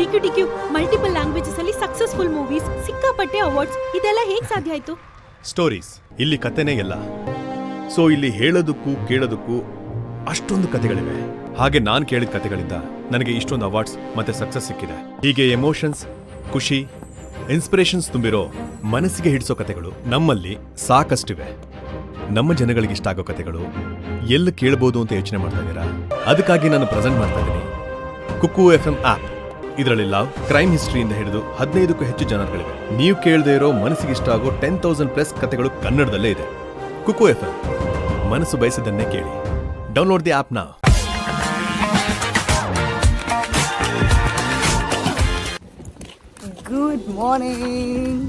ಡಿಕ್ಯೂ multiple languages ಅಲ್ಲಿ successful movies, ಸಿಕ್ಕಾಪಟ್ಟೆ awards, ಇದೆಲ್ಲ ಹೇಗ್ ಸಾಧ್ಯ ಆಯ್ತು? ಸ್ಟೋರೀಸ್ ಇಲ್ಲಿ ಕತೆನೇ ಎಲ್ಲ. ಸೊ ಇಲ್ಲಿ ಹೇಳೋದಕ್ಕೂ ಕೇಳೋದಕ್ಕೂ ಅಷ್ಟೊಂದು ಕತೆಗಳಿವೆ. ಹಾಗೆ ನಾನು ಕೇಳಿದ ಕತೆಗಳಿಂದ ನನಗೆ ಇಷ್ಟೊಂದು ಅವಾರ್ಡ್ಸ್ ಮತ್ತೆ ಸಕ್ಸಸ್ ಸಿಕ್ಕಿದೆ. ಹೀಗೆ ಎಮೋಷನ್ಸ್, ಖುಷಿ, ಇನ್ಸ್ಪಿರೇಷನ್ಸ್ ತುಂಬಿರೋ ಮನಸ್ಸಿಗೆ ಹಿಡಿಸೋ ಕತೆಗಳು ನಮ್ಮಲ್ಲಿ ಸಾಕಷ್ಟಿವೆ. ನಮ್ಮ ಜನಗಳಿಗೆ ಇಷ್ಟ ಆಗೋ ಕತೆಗಳು ಎಲ್ಲಿ ಕೇಳಬಹುದು ಅಂತ ಯೋಚನೆ ಮಾಡ್ತಾ ಇದ್ದೀರಾ? ಅದಕ್ಕಾಗಿ ನಾನು ಪ್ರೆಸೆಂಟ್ ಮಾಡ್ತಾ ಇದ್ದೀನಿ ಕುಕ್ಕು FM ಆಪ್. ಇದರಲ್ಲಿ ಲವ್, ಕ್ರೈಮ್ ಹಿಸ್ಟ್ರಿಯಿಂದ ಹಿಡಿದು 15ಕ್ಕೂ ಹೆಚ್ಚು ಜನರುಗಳಿವೆ. ನೀವು ಕೇಳದೇ ಇರೋ ಮನಸ್ಸಿಗೆ ಇಷ್ಟ ಆಗೋ 10,000+ ಕತೆಗಳು ಕನ್ನಡದಲ್ಲೇ ಇದೆ. ಕುಕ್ಕು FM, ಮನಸ್ಸು ಬಯಸಿದ್ದನ್ನೇ ಕೇಳಿ. Download the app now. Good morning.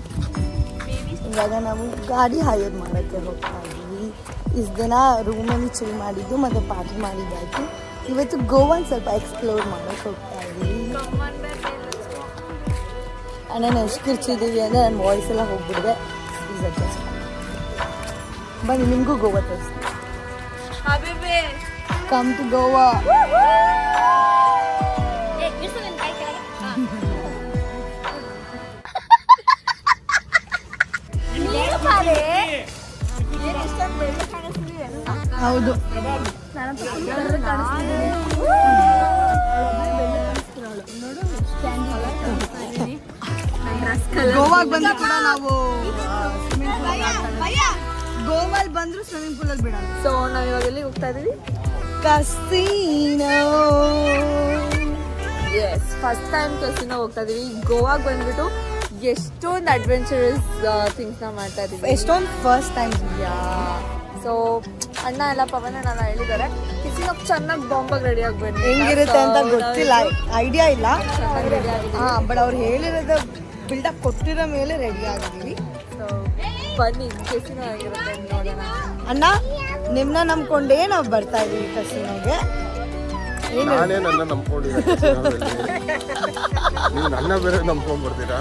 ಇವಾಗ ನಾವು ಗಾಡಿ ಹೈಯರ್ ಮಾಡೋಕ್ಕೆ ಹೋಗ್ತಾ ಇದ್ದೀವಿ. ಇಷ್ಟು ದಿನ ರೂಮಲ್ಲಿ ಚಿಲ್ ಮಾಡಿದ್ದು ಮತ್ತು ಪಾರ್ಟಿ ಮಾಡಿದ್ದಾಯಿತು. ಇವತ್ತು ಗೋವಾನ ಸ್ವಲ್ಪ ಎಕ್ಸ್ಪ್ಲೋರ್ ಮಾಡೋಕ್ಕೆ ಹೋಗ್ತಾ ಇದ್ದೀವಿ. ನಾನು ಎಷ್ಟು ಕಿರ್ಚಿದ್ದೀವಿ ಅಂದರೆ ನನ್ನ ವಾಯ್ಸ್ ಎಲ್ಲ ಹೋಗ್ಬಿಡಿದೆ. ಬನ್ನಿ ನಿಮಗೂ ಗೋವಾ ತೋರಿಸ್ತೀನಿ. Come to Goa. ಹೌದು, ಗೋವಾಗೆ ಬಂದ್ರು ಕೂಡ ನಾವು ಗೋವಾಲ್ ಬಂದ್ರು ಸ್ವಿಮ್ಮಿಂಗ್ ಪೂಲ್ ಅಲ್ಲಿ ಬಿಡೋಣ. ಸೊ ನಾವ್ ಇವಾಗ ಎಲ್ಲಿ ಹೋಗ್ತಾ ಇದೀವಿ? Casino. Yes, first time casino ಹೋಗ್ತಾ ಇದೀವಿ. ಗೋವಾಗೆ ಬಂದ್ಬಿಟ್ಟು ಎಷ್ಟೊಂದು ಅಡ್ವೆಂಚರಸ್ ಥಿಂಗ್ಸ್ ನ ಮಾಡ್ತಾ ಇದೀವಿ. ಎಷ್ಟೊಂದು ಫಸ್ಟ್ ಟೈಮ್. ಸೊ ಅಣ್ಣ ಎಲ್ಲ ಪವನ್ ಅಣ್ಣ ಹೇಳಿದ್ದಾರೆ ಕಿಸಿನೋಗ್ ಚೆನ್ನಾಗಿ ಬಾಂಬಾಗಿ ರೆಡಿ ಆಗ್ಬೇಕು. ಹೆಂಗಿರುತ್ತೆ ಅಂತ ಗೊತ್ತಿಲ್ಲ, ಐಡಿಯಾ ಇಲ್ಲ. ಬಟ್ ಅವ್ರು ಹೇಳಿರೋದು ಬಿಲ್ಡಪ್ ಕೊಟ್ಟಿರೋ ಮೇಲೆ ರೆಡಿ ಆಗಿದ್ದೀವಿ. ಸೊ ಬನ್ನಿ, ಕೆಸಿನೋ ಆಗಿರುತ್ತೆ ನೋಡೋಣ. ಅಣ್ಣ, ನಿಮ್ಮನ್ನ ನಂಬ್ಕೊಂಡೇ ನಾವು ಬರ್ತಾ ಇದೀವಿ ಕಸಿನೋಗೆ. ನಾನೇ ನನ್ನ ನಂಬ್ಕೊಂಡಿದ್ದೆ, ನೀವು ನನ್ನ ಬೇರೆ ನಂಬ್ಕೊಂಡ್ ಬರ್ತೀರಾ?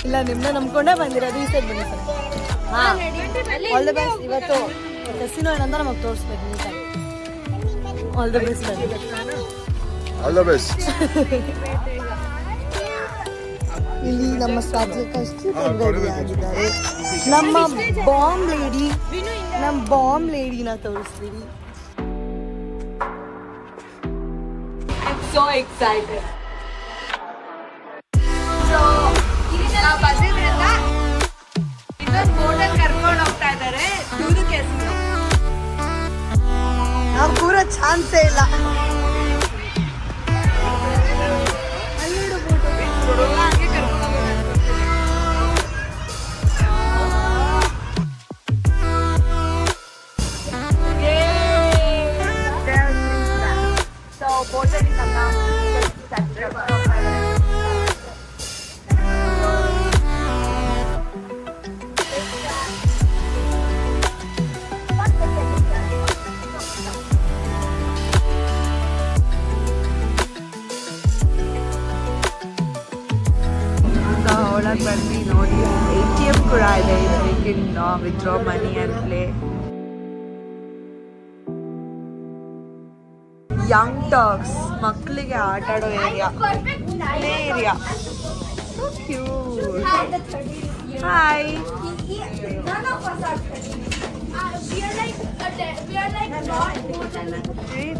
ಇಲ್ಲ, ನಿಮ್ಮನ್ನ ನಂಬ್ಕೊಂಡೇ ಬಂದಿರೋದು. ಈ ಸೈಡ್ ಬನ್ನಿ ಸರ್. ಹಾಂ, ಆಲ್ ದ ಬೆಸ್ಟ್. ಇವತ್ತು ಕಸಿನೋ ಏನಂತ ನಮಗೆ ತೋರಿಸ್ಬೇಕು ನೀಟಾಗಿ. All the best. All the best. ಇಲ್ಲಿ ನಮ್ಮ ಸಾತ್ವಿಕಷ್ಟು ರೆಡಿ ಆಗಿದ್ದಾರೆ. ನಮ್ಮ ಬಾಂಬ್ ಲೇಡಿನ ತೋರಿಸ್ತೀವಿ. So excited. So ನಾವು ಬಂದಿದ್ರಿಂದ ಇನ್ನೊಂದು ಬೋಟಲ್ಲಿ ಕರ್ಕೊಂಡು ಹೋಗ್ತಾ ಇದ್ದಾರೆ ಟೂರು ಕೆಸಿನೋ. ನಾವು ಕೂರೋ ಚಾನ್ಸೇ ಇಲ್ಲ. ಹಂಗೆ ಕರ್ಕೊಂಡು ಸೊ ಬೋಟಲ್ಲಿ ನಮ್ಮ ಒಳಗೆ ಬಂದು ನೋಡಿ ATM ಕೂಡ ಇದೆ. You can withdraw money and play. Young dogs, ಮಕ್ಕಳಿಗೆ ಆಟ ಆಡೋ area, play area. So cute. Hi.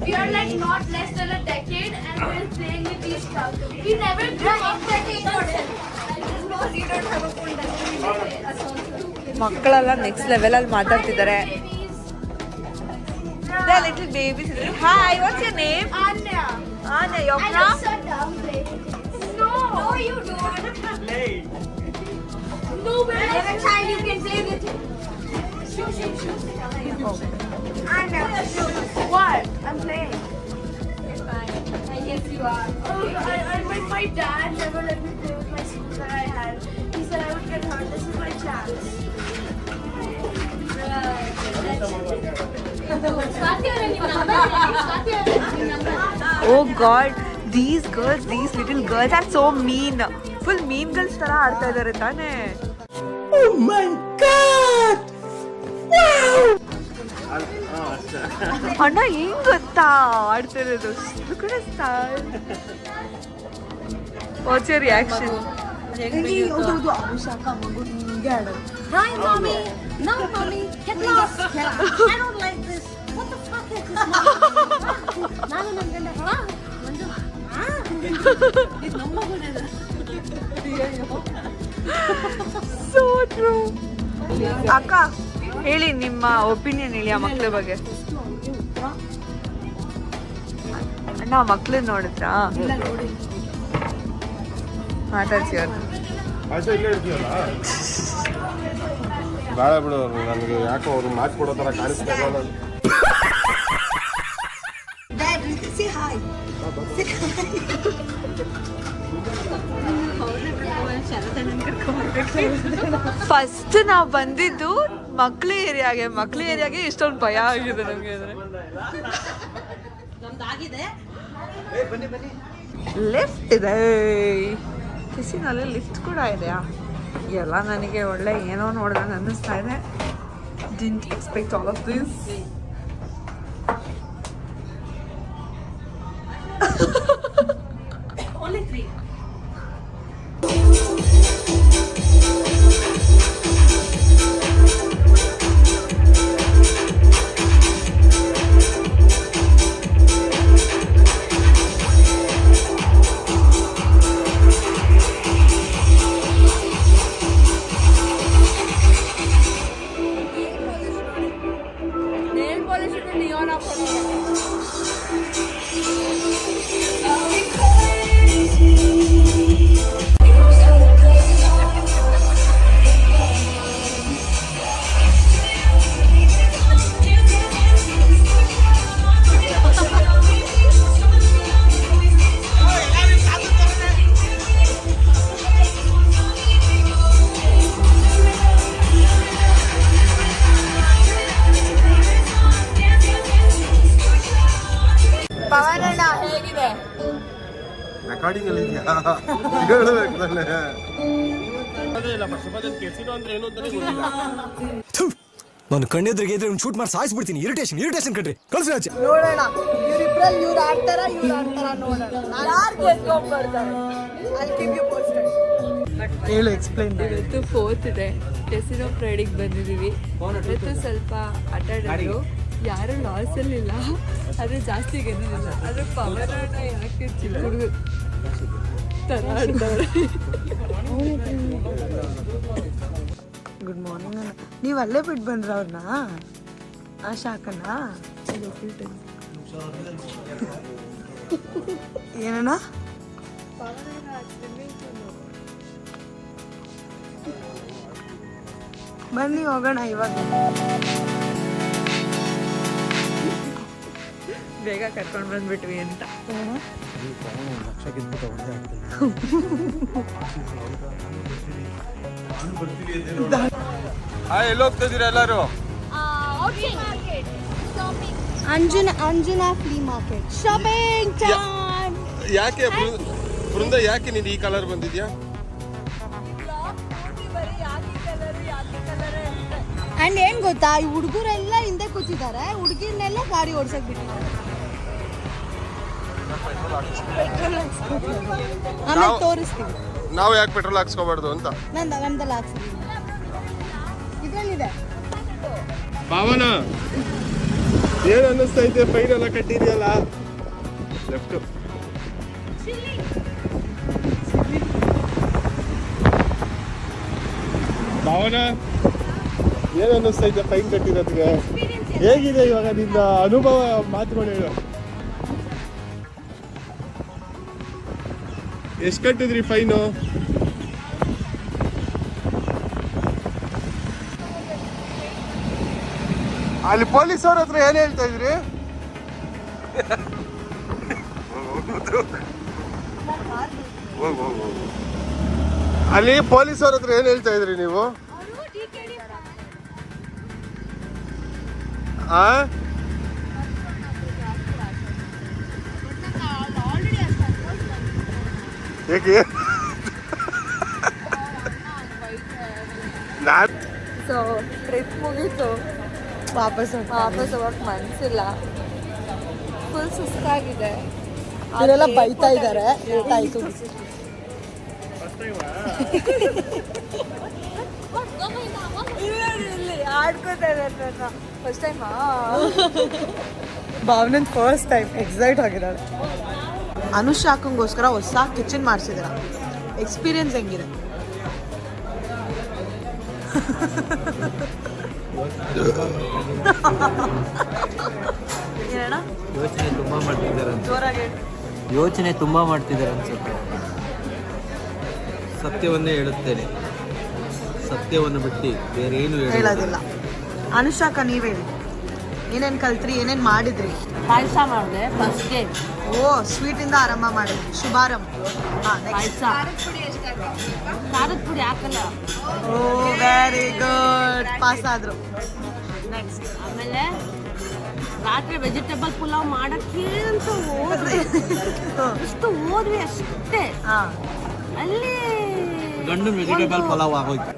We are like not less than a decade and we're playing with these stuff. We never grew up decade. Because you don't have a phone that ಮಕ್ಕಳೆಲ್ಲ next ಲೆವೆಲಲ್ಲಿ ಮಾತಾಡ್ತಿದ್ದಾರೆ. They're little babies. Hi, what's your name? Anya. Anya, you're I from? just said down play. No, you don't. No, but as a child you can play with it. Anya, what? I'm playing. I guess you are. My dad never let me play with my shoes that I had. He said I would get hurt. This is my chance. Oh God, these little girls are so mean. Full mean girls ತರ ಆಡ್ತಾ ಇದ್ದಾರೆ ತಾನೇ. Oh my God! Wow! ಅಣ್ಣ ಹೆಂಗ್ ಗೊತ್ತಾ ಆಡ್ತಿರೋದು what's your reaction? Hi, mommy. No, mommy. Get lost. I don't like this. What the fuck is this? ನಾನು ನನ್ನ ಗಂಡ ಮಂಜು ಇದು ನಮ್ಮ ಮಗನೇನ ಸೋ ಟ್ರೂ. ಅಕ್ಕ ಹೇಳಿ ನಿಮ್ಮ ಒಪಿನಿಯನ್ ಹೇಳಿ ಆ ಮಕ್ಳ ಬಗ್ಗೆ. ಅಣ್ಣ ಮಕ್ಳನ್ನ ನೋಡಿದ್ರಾ? ಮಾತಾಡ್ಸಿ ಅವ್ರು. ಆಯ್ತಾ ಇಲ್ಲೇ ಇರ್ತೀಯಲ್ಲ ಬೇಡ ಬಿಡು, ನನಗೆ ಯಾಕೋ ಅವ್ರು ಮಾತು ಕೊಡೋ ಥರ ಕಾಣಿಸ್ತಾ ಇಲ್ಲ. ಫಸ್ಟ್ ನಾವು ಬಂದಿದ್ದು ಮಕ್ಳ ಏರಿಯಾಗೆ ಇಷ್ಟೊಂದು ಭಯ ಆಗಿದೆ ನಮಗೆ. ಅಂದ್ರೆ ಲಿಫ್ಟ್ ಇದೆ, ಕಿಸಿನಲ್ಲಿ ಲಿಫ್ಟ್ ಕೂಡ ಇದೆಯಾ? ಎಲ್ಲ ನನಗೆ ಒಳ್ಳೆ ಏನೋ ನೋಡ್ದಂಗೆ ಅನ್ನಿಸ್ತಾ ಇದೆ. Didn't expect all of this. ಪವನಣ್ಣ ಹೇಗಿದೆ? ರೆಕಾರ್ಡಿಂಗ್ ಅಲ್ಲಿ ಇದೆಯಾ ಹೇಳಬೇಕು ತಾನೆ. ನಾನು ಕಣ್ಣೆದ್ರಿಗೆ ಇದ್ರೆ ಶೂಟ್ ಮಾಡಿ ಸಾಯಿಸ್ಬಿಡ್ತೀನಿ. ಇರಿಟೇಷನ್ ಕಣ್ರಿ. ಕಳ್ಸಿ ಆಚೆ. ನೋಡೋಣ ಇವ್ರಿಬ್ರಲ್ಲಿ ಇವ್ರು ಆಡ್ತಾರ ನೋಡೋಣ. ಯಾರು ಗೆದ್ಕೊಂಡ್ಬರ್ತಾರೆ? I'll keep you posted. ಹೇಳು, ಎಕ್ಸ್ಪ್ಲೈನ್. ಇವತ್ತು 4th ಇದೆ, ಡೆಸಿನೋ ಪ್ರೈಡಿಗೆ ಬಂದಿದ್ದೀವಿ. ಇವತ್ತು ಸ್ವಲ್ಪ ಆಟ ಆಡಿದ್ರು, ಯಾರು ಲಾಸಲ್ಲಿಲ್ಲ, ಆದರೆ ಜಾಸ್ತಿ ಗೆದ್ದಿಲ್ಲ. ಆದರೆ ಪವನಣ್ಣ ಯಾಕೆ ಚಿಕ್ಕ ಹುಡುಗ ಥರ ಆಡ್ತಾರೆ. ಗುಡ್ ಮಾರ್ನಿಂಗ್ ಅಣ್ಣ. ನೀವು ಅಲ್ಲೇ ಬಿಟ್ಟು ಬಂದ್ರ ಅವ್ರನ್ನ? ಶಾಕಣ್ಣ ಏನಣ್ಣ? ಬನ್ನಿ ಹೋಗೋಣ ಇವಾಗ. ಬೇಗ ಕರ್ಕೊಂಡು ಬಂದ್ಬಿಟ್ವಿ ಅಂತ. ಎಲ್ಲಿ ಹೋಗ್ತಾ ಇದೀರಾ ಎಲ್ಲರೂ? Anjuna flee market shopping time. ಯಾಕೆ ಬೃಂದ, ಯಾಕೆ ನೀನು ಈ ಕಲರ್ ಬಂದಿದ್ಯಾ? ಅಂಡ್ ಏನ್ ಗೊತ್ತಾ, ಈ ಹುಡುಗರೆಲ್ಲ ಹಿಂದೆ ಕೂತಿದ್ದಾರೆ, ಹುಡುಗಿರ್ನೆಲ್ಲ ಗಾಡಿ ಓಡ್ಸಕ್ ಬಿಟ್ಟಿದ್ದಾರೆ. ಆಮೇಲೆ ತೋರಿಸ್ತೀವಿ. ನಾವು ಯಾಕೆ ಪೆಟ್ರೋಲ್ ಹಾಕ್ಸ್ಕೋಬಾರ್ದು ಅಂತ. ನಮ್ದಲ್ಲ ಹಾಕ್ಸಿದೀವಿ, ಇದ್ರಲ್ಲಿದೆ. ಭಾವನ ಏನ್ ಅನ್ನಿಸ್ತಾ ಇದೆ? ಫೈನ್ ಎಲ್ಲ ಕಟ್ಟಿದ್ಯಲ್ಲ ಲೆಫ್ಟ್. ಭಾವನ ಏನ್ ಅನ್ನಿಸ್ತಾ ಇದೆ ಫೈನ್ ಕಟ್ಟಿರೋದಕ್ಕೆ? ಹೇಗಿದೆ ಇವಾಗ ನಿನ್ನ ಅನುಭವ? ಮಾತುಗಳು ಹೇಳು. ಎಷ್ಟು ಕಟ್ಟಿದ್ರಿ ಫೈನು? ಅಲ್ಲಿ ಪೊಲೀಸ್ ಅವ್ರ ಹತ್ರ ಏನ್ ಹೇಳ್ತಾ ಇದ್ರಿ? ಅಲ್ಲಿ ಪೊಲೀಸ್ ಅವ್ರ ಹತ್ರ ಏನ್ ಹೇಳ್ತಾ ಇದ್ರಿ ನೀವು? ಏಕೆ? ಸೊ ಟ್ರಿಪ್ ಮುಗೀತು, ವಾಪಸ್ ಹೋಗಕ್ಕೆ ಮನ್ಸಿಲ್ಲ. ಫುಲ್ ಸುಸ್ತಾಗಿದೆ. ಇವರೆಲ್ಲ ಬೈತಾ ಇದ್ದಾರೆ. ಆಯ್ತು ಇಲ್ಲಿ ಆಡ್ಕೋತಾ ಇದ್ದಾರೆ. ಫಸ್ಟ್ ಟೈಮಾ? ಭಾವನಂದ್ ಫಸ್ಟ್ ಟೈಮ್ ಎಕ್ಸೈಟ್ ಆಗಿದ್ದಾಳೆ. ಅನುಷಾಕಂಗೋಸ್ಕರ ಹೊಸ ಕಿಚನ್ ಮಾಡಿಸಿದ್ರ. ಎಕ್ಸ್ಪೀರಿಯನ್ಸ್ ಹೆಂಗಿದೆ? ಯೋಚನೆ ತುಂಬಾ ಮಾಡ್ತಿದ್ದಾರೆ ಜೋರಾಗಿ ಯೋಚನೆ ತುಂಬಾ ಮಾಡ್ತಿದ್ದಾರೆ ಅನ್ಸುತ್ತೆ. ಸತ್ಯವನ್ನೇ ಹೇಳುತ್ತೇನೆ, ಸತ್ಯವನ್ನು ಬಿಟ್ಟು ಬೇರೆ ಏನು ಹೇಳೋದಿಲ್ಲ. ಅನುಷಾಕ ನೀವ್ ಹೇಳಿ, ಏನೇನ್ ಕಲ್ತ್ರಿ, ಏನೇನ್ ಮಾಡಿದ್ರಿ? ಪಾಯಸ ಮಾಡಿದೆ ಫಸ್ಟ್ಗೆ. ಓ, ಸ್ವೀಟ್ ಇಂದ ಆರಂಭ ಮಾಡಿದ್ರಿ. ಶುಭಾರಂಭ. ಪಾಯಸ ಖಾರದ ಪುಡಿ ಹಾಕಲ್ಲ. ಓ ವೆರಿ ಗುಡ್. ಪಾಸ್ ಆದ್ರು. ನೆಕ್ಸ್ಟ್ ಆಮೇಲೆ ರಾತ್ರಿ ವೆಜಿಟೇಬಲ್ ಪುಲಾವ್ ಮಾಡಕ್ಕೆ ಅಂತ ಹೋದ್ವಿ. ಇಷ್ಟು ಹೋದ್ವಿ ಅಷ್ಟೇ. ಅಲ್ಲಿ ಗಂಡು ವೆಜಿಟೇಬಲ್ ಪಲಾವ್ ಆಗೋಯ್ತು.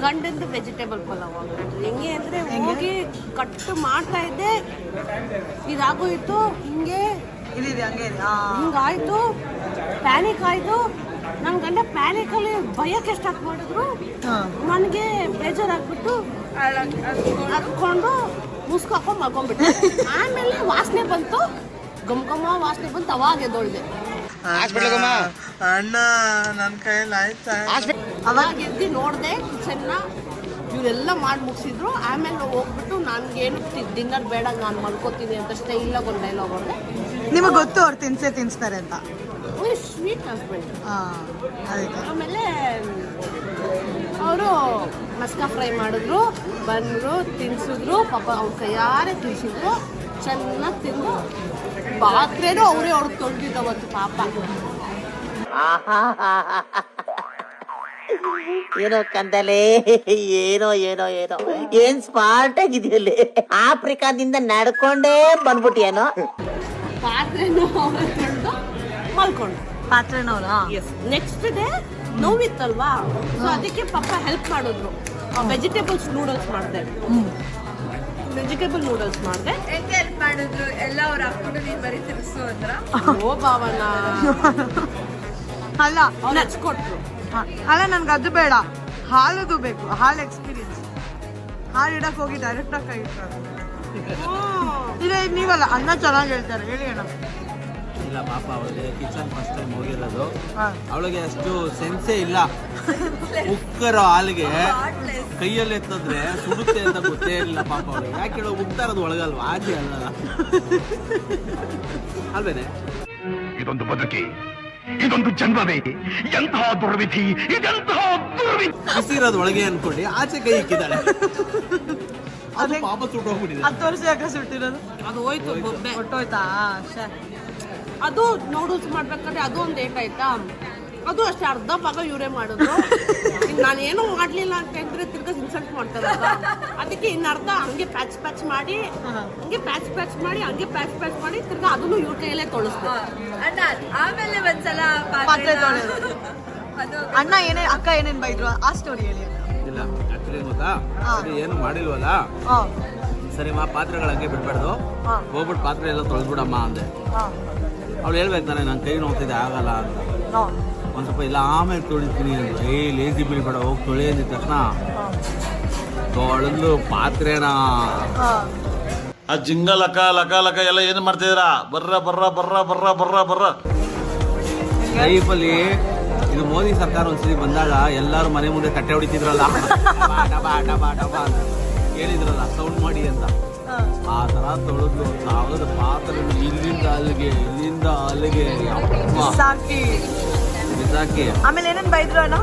ಗಂಡಂದು ವೆಜಿಟೇಬಲ್ ಪಲಾವ್ ಆಗ್ಬಿಟ್ರಿ. ಹೆಂಗೆ ಅಂದ್ರೆ ಹೋಗಿ ಕಟ್ಟು ಮಾಡ್ತಾ ಇದ್ದೆ, ಇದಾಗೋಯ್ತು. ಹಿಂಗೆ ಇಲ್ಲಿ ಹಂಗೆ ಹಿಂಗಾಯ್ತು, ಪ್ಯಾನಿಕ್ ಆಯ್ತು. ನನ್ ಗಂಡ ಪ್ಯಾನಿಕ್ ಅಲ್ಲಿ ಭಯಕ್ಕೆ ಸ್ಟಾರ್ಟ್ ಮಾಡಿದ್ರು. ನನಗೆ ಬೇಜಾರಾಗ್ಬಿಟ್ಟು ಹತ್ಕೊಂಡು ಮುಸ್ಕಾಕೊಂಡ್ ಮಲ್ಕೊಂಡ್ಬಿಟ್ಟೆ. ಆಮೇಲೆ ವಾಸನೆ ಬಂತು, ಗಮ್ ವಾಸನೆ ಬಂತು. ಅವಾಗ ಎದ್ದೊಳ್ದೆ. ಅಣ್ಣ ನನ್ ಕೈಯಲ್ಲಿ ಆಯ್ತಾ? ಅವಾಗ ಎದ್ದು ನೋಡ್ದೆ ಕಿಚನ್ನ. ಇವರೆಲ್ಲ ಮಾಡಿ ಮುಗಿಸಿದ್ರು. ಆಮೇಲೆ ಹೋಗ್ಬಿಟ್ಟು ನನ್ಗೇನು ಡಿನ್ನರ್ ಬೇಡ, ನಾನು ಮಲ್ಕೋತೀನಿ ಅಂತ ಸ್ಟೈಲಾಗಿ ಒಂದು ಡೈಲಾಗ್ ಹೊಡೆದೆ. ನಿಮಗೆ ಗೊತ್ತು ಅವ್ರು ತಿನ್ಸ್ತಾರೆ ಅಂತ. Sweet husband. ಅದಕ್ಕೆ ಆಮೇಲೆ ಅವರು ಮಸ್ಕಾ ಫ್ರೈ ಮಾಡಿದ್ರು, ಬಂದರು ತಿನ್ಸಿದ್ರು. ಪಾಪ ಅವ್ರ ಕೈಯಾರೆ ತಿನ್ಸಿದ್ರು. ಚೆನ್ನಾಗಿ ತಿಂದು ಪಾತ್ರೆನೂ ಅವರೇ ಅವ್ರಿಗೆ ತೊಳೆದಿದ್ದವತ್ತು ಪಾಪ. ಏನೋ ಕಂದಲೆ, ಏನೋ ಏನೋ ಏನೋ ಏನ್ ಸ್ಮಾರ್ಟ್ ಆಗಿದೆಯಲ್ಲಿ. ಆಫ್ರಿಕಾದಿಂದ ನಡ್ಕೊಂಡೇ ಬಂದ್ಬಿಟ್ಟಿಯೇನೋ. ಪಾತ್ರೆನೂ ಅವರೇ ತೊಳೆದು ಮಲ್ಕೊಂಡು. ಪಾತ್ರೆನವ್ರ ನೆಕ್ಸ್ಟ್ ಡೇ ನೋವಿತ್ತಲ್ವಾ, ಸೊ ಅದಕ್ಕೆ ಪಾಪ ಹೆಲ್ಪ್ ಮಾಡಿದ್ರು. ವೆಜಿಟೇಬಲ್ಸ್ ನೂಡಲ್ಸ್ ಮಾಡಿದೆ. ವೆಜಿಟೇಬಲ್ ನೂಡಲ್ಸ್ ಮಾಡಿದೆ. ಹೆಂಗೆ ಹೆಲ್ಪ್ ಮಾಡಿದ್ರು? ಎಲ್ಲ ಅವ್ರು ಹಾಕೊಂಡು ನೀನ್ ಬರೀ ತಿರ್ಸು ಅಂದ್ರ? ಓ ಭಾವನ ಅಲ್ಲ, ಅವ್ರು ಹಚ್ಕೊಟ್ರು. ಅಲ್ಲ ನನ್ಗೆ ಅದು ಬೇಡ, ಹಾಲದು ಬೇಕು. ಹಾಲು ಎಕ್ಸ್ಪೀರಿಯನ್ಸ್. ಹಾಲು ಇಡಕ್ ಹೋಗಿ ಡೈರೆಕ್ಟ್ ಆಗಿ ಕೈ ಇಟ್ಟಾರೆ. ಇಲ್ಲ ನೀವಲ್ಲ, ಅಣ್ಣ ಚೆನ್ನಾಗಿ ಹೇಳ್ತಾರೆ. ಹೇಳಿ ಅಣ್ಣ. ಇಲ್ಲ ಪಾಪ, ಅವಳಿಗೆ ಕಿಚನ್ ಫಸ್ಟ್ ಟೈಮ್ ಹೋಗಿರೋದು. ಅವಳಿಗೆ ಅಷ್ಟು ಸೆನ್ಸೇ ಇಲ್ಲ. ಉಕ್ಕರ ಹಾಲಿಗೆ ಕೈಯಲ್ಲಿ ಎತ್ತಂದ್ರೆ ಸುಡುತ್ತೆ ಅಂತ ಗೊತ್ತೇ ಇಲ್ಲ ಪಾಪ ಅವಳಿಗೆ. ಯಾಕೆ ಹೇಳೋ, ಉಕ್ತಾ ಇರೋದು ಒಳಗಲ್ವಾ, ಆಚೆ ಅಲ್ಲ ಅಲ್ವೇನೆ? ಇದೊಂದು ಬದುಕಿ, ಇದೊಂದು ಜನ್ಮವೇ, ಎಂತಹ ದುರ್ವಿಧಿ, ಇದೆಂತಹ ದುರ್ವಿಧಿ. ಬಿಸಿ ಇರೋದು ಒಳಗೆ ಅನ್ಕೊಳ್ಳಿ, ಆಚೆ ಕೈ ಇಕ್ಕಿದ್ದಾಳೆ. ಅದು ಪಾಪ ಸುಟ್ಟೋಗ್ಬಿಟ್ಟಿದೆ. 10 ವರ್ಷ ಯಾಕೆ ಸುಟ್ಟಿರೋದು? ಅದು ಹೋಯ್ತು, ಬೊಬ್ಬೆ ಹೊಟ್ಟೋಯ್ತಾ? ಅದು ನೂಡಲ್ಸ್ ಮಾಡ್ಬೇಕಾದ್ರೆ ಅದು ಒಂದು ಏಟ್ ಆಯ್ತಾ. ಅದು ಅಷ್ಟೇ, ಅರ್ಧ ಭಾಗ ಇವರೇ ಮಾಡಿದ್ರು. ನಾನೇನು ಮಾಡ್ಲಿಲ್ಲ ಅಂತಂದ್ರೆ ತಿರ್ಗಾ ಇನ್ಸಲ್ಟ್ ಮಾಡ್ತಾರಲ್ಲ, ಅದಕ್ಕೆ ಇನ್ನರ್ಧ ಹಂಗೆ ಪ್ಯಾಚ್ ಮಾಡಿ ಹಂಗೆ ಪ್ಯಾಚ್ ಮಾಡಿ ತಿರ್ಗಾ ಅದನ್ನು ಇವ್ರ ಕೈಯಲ್ಲೇ ತೊಳಸ್ತಾರೆ. ಅಣ್ಣ ಆಮೇಲೆ ಒಂದ್ಸಲ ಪಾತ್ರೆ ತೊಳೆಯೋದು. ಅಣ್ಣ ಅಕ್ಕ ಏನೇನ್ ಬೈದ್ರು ಆ ಸ್ಟೋರಿ ಹೇಳಿ. ಇಲ್ಲ ಆಕ್ಚುಲಿ ಗೊತ್ತಾ, ಏನು ಮಾಡಿಲ್ವಲ್ಲ, ಸರಿ ಮಾ ಪಾತ್ರೆಗಳು ಹಂಗೆ ಬಿಡ್ಬಾರ್ದು, ಹೋಗ್ಬಿಟ್ಟು ಪಾತ್ರೆ ಎಲ್ಲ ತೊಳೆದ್ಬಿಡಮ್ಮ ಅಂದೆ. ಅವ್ಳು ಹೇಳ್ಬೇಕು ತಾನೆ, ನನ್ನ ಕೈ ನೋಡ್ತಿದ್ದೆ ಆಗಲ್ಲ ಅಂತ. ಒಂದು ಸ್ವಲ್ಪ ಇಲ್ಲ ಆಮೇಲೆ ತೊಳಿತೀನಿ ಅಂದ್ರೆ, ಲೇಜಿ ಬೀಳ್ಬೇಡ, ಹೋಗಿ ತೊಳಿ ಅಂದಿದ ತಕ್ಷಣ ತೊಳೆದು ಪಾತ್ರೆನ ಆ ಜಿಂಗ ಲಕ ಲಕ ಲಕ ಎಲ್ಲ ಏನು ಮಾಡ್ತಿದ್ದೀರಾ? ಬರ್ರ ಲೈಫಲ್ಲಿ ಇದು ಮೋದಿ ಸರ್ಕಾರ ಒಂದ್ಸತಿ ಬಂದಾಗ ಎಲ್ಲರೂ ಮನೆ ಮುಂದೆ ಕಟ್ಟೆ ಹೊಡಿತಿದ್ರಲ್ಲ, ಡಬಾ ಅಂತ ಹೇಳಿದ್ರಲ್ಲ, ಸೌಂಡ್ ಮಾಡಿ ಅಂತ. ಆ ತರ ತೊಳೆದು ಸಾವಿರದ ಪಾತ್ರೆ ಇಲ್ಲಿಂದ ಅಲ್ಲಿಗೆ ಬಿಸಾಕಿ. ಆಮೇಲೆ ಏನೇನ್ ಬೈದ್ರು ಅಣ್ಣ?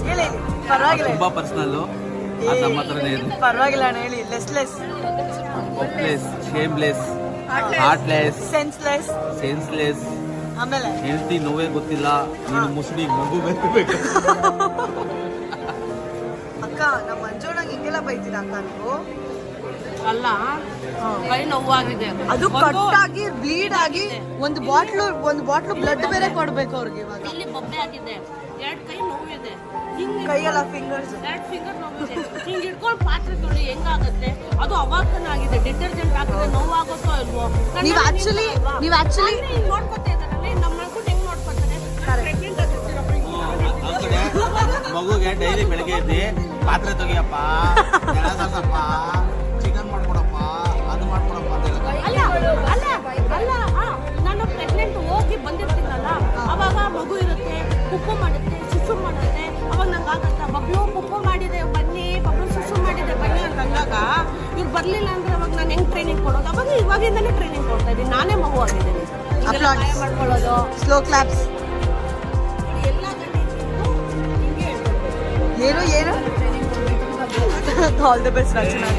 ಹೇಳಿ. ಪರವಾಗಿಲ್ಲ, ತುಂಬಾ ಪರ್ಸನಲ್, ಅದು ನಮ್ಮ ಹತ್ರನೇ ಇದೆ. ಪರವಾಗಿಲ್ಲ ಅಣ್ಣ, ಹೇಳಿ. ಲೆಸ್ಲೆಸ್, ಹೋಪ್ಲೆಸ್, ಶೇಮ್ಲೆಸ್, ಹಾರ್ಟ್ಲೆಸ್, ಸೆನ್ಸ್ಲೆಸ್. ಆಮೇಲೆ ಹೆಂಡತಿ ನೋವೇ ಗೊತ್ತಿಲ್ಲ, ನೀನು ಮುಸುಡಿ ಮಗು ಬೇಕು. ಅಕ್ಕ, ನಮ್ಮ ಮಂಜೋಣಂಗೆ ಹಿಂಗೆಲ್ಲ ಬೈತೀರಾ ಅಕ್ಕ ನೀವು? ಅಲ್ಲ, ಕೈ ನೋವಾಗಿದೆ. ಅದು ಕಟ್ಟಾಗಿ ಬ್ಲೀಡ್ ಆಗಿ ಒಂದು ಬಾಟ್ಲು ಬ್ಲಡ್ ಬೇರೆ ಕೊಡ್ಬೇಕು ಅವ್ರಿಗೆ. ಇವಾಗ ಇಲ್ಲಿ ಬೊಬ್ಬೆ ಆಗಿದೆ, 2 ಕೈ ನೋವಿದೆ. ಕೈಯೆಲ್ಲ ಫಿಂಗರ್ಸ್. ಎರಡು ಫಿಂಗರ್ ನೋವಿದೆ. ಹಿಂಗೆ ಹಿಡ್ಕೊಂಡು ಪಾತ್ರೆ ತೊಳಿ ಹೆಂಗಾಗತ್ತೆ? ಅದು ಅವಾಗ ಆಗಿದೆ. ಡಿಟರ್ಜೆಂಟ್ ಹಾಕಿದ್ರೆ ನೋವಾಗುತ್ತೋ ಇಲ್ವೋ? ನೀವು ಆಕ್ಚುಲಿ ಹಿಂಗೆ ನೋಡ್ಕೊತಾ ಇದ್ದಾರಲ್ಲ, ನಮ್ಮ ಮಕ್ಕಳು ಹೆಂಗ್ ನೋಡ್ಕೊತಾರೆ? ಪ್ರೆಗ್ನೆಂಟ್ ಆಗಿರ್ತೀರಪ್ಪ. ಆ ಕಡೆ ಮಗುಗೆ ಡೈಲಿ ಬೆಳಗ್ಗೆ ಎದ್ದು ಪಾತ್ರೆ ತೆಗಿಯಪ್ಪ, ನೆಲ ಸಾರ್ಸಪ್ಪ, ಚಿಕನ್ ಮಾಡ್ಕೊಡಪ್ಪ, ಅದು ಮಾಡ್ಕೊಡಪ್ಪ ಅಂತ ಹೇಳ್ತಾರೆ. ಅಲ್ಲ ನಾನು ಪ್ರೆಗ್ನೆಂಟ್ ಹೋಗಿ ಬಂದಿರ್ತೀನಲ್ಲ, ಅವಾಗ ಮಗು ಇರುತ್ತೆ, ಪುಪ್ಪು ಮಾಡುತ್ತೆ, ಶಿಶು ಮಾಡುತ್ತೆ. ಅವಾಗ ನಂಗೆ ಆಗತ್ತ, ಬಬ್ಲು ಪುಪ್ಪು ಮಾಡಿದೆ ಬನ್ನಿ, ಬಬ್ಲು ಶಿಶು ಮಾಡಿದೆ ಬನ್ನಿ ಅಂತ ಅಂದಾಗ ಇವ್ರು ಬರ್ಲಿಲ್ಲ ಅಂದ್ರೆ ಅವಾಗ ನಾನು ಹೆಂಗ್ ಟ್ರೈನಿಂಗ್ ಕೊಡೋದು? ಅವಾಗ ಇವಾಗಿಂದನೇ ಟ್ರೈನಿಂಗ್ ಕೊಡ್ತಾ ಇದ್ದೀನಿ. ನಾನೇ ಮಗು ಆಗಿದ್ದೀನಿ. ಸಹಾಯ ಮಾಡ್ಕೊಳ್ಳೋದು, ಸ್ಲೋ ಕ್ಲಾಪ್ಸ್. ಎಲ್ಲ ಹಿಂಗೆ ಹೇಳ್ಕೊಡ್ಬೇಕು. ಏನು ಆಲ್ ದಿ ಬೆಸ್ಟ್ ರಚನಾ.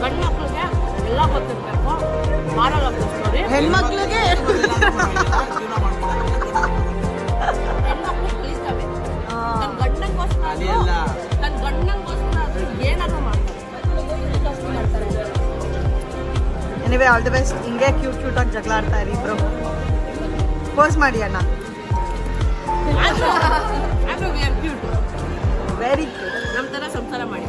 ಗಂಡು ಮಕ್ಳಿಗೆ ಎಲ್ಲ ಗೊತ್ತಿರ್ಬೇಕು, ಮಾಡಲ್ಲ ಸ್ಟೋರಿ. ಹೆಣ್ಮಕ್ಳಿಗೆ ಹೆಣ್ಮಕ್ಳು ಕಲಿತವೆ. ನನ್ನ ಗಂಡಂಗೋಸ್ಕರ ಏನಾದ್ರು ಮಾಡ್ತಾರೆ. Anyway all the best. ಹಿಂಗೆ ಕ್ಯೂಟ್ ಆಗಿ ಜಗಳ ಆಡ್ತಾ ಇರಿ ಇಬ್ರು. ಪೋಸ್ ಮಾಡಿ ಅಣ್ಣ. Very cute. ನಮ್ಮ ಥರ ಸಂಸಾರ ಮಾಡಿ.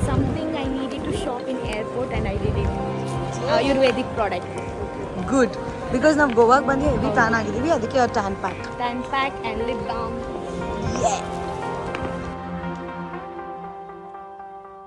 Something I needed to shop in airport and I did it. Ayurvedic product. Good. Because ನಾವು ಗೋವಾಗೆ ಬಂದು ಹೆವಿ ಟ್ಯಾನ್ ಆಗಿದ್ದೀವಿ, ಅದಕ್ಕೆ ಅವ್ರು tan pack Tan pack and lip balm. Yeah.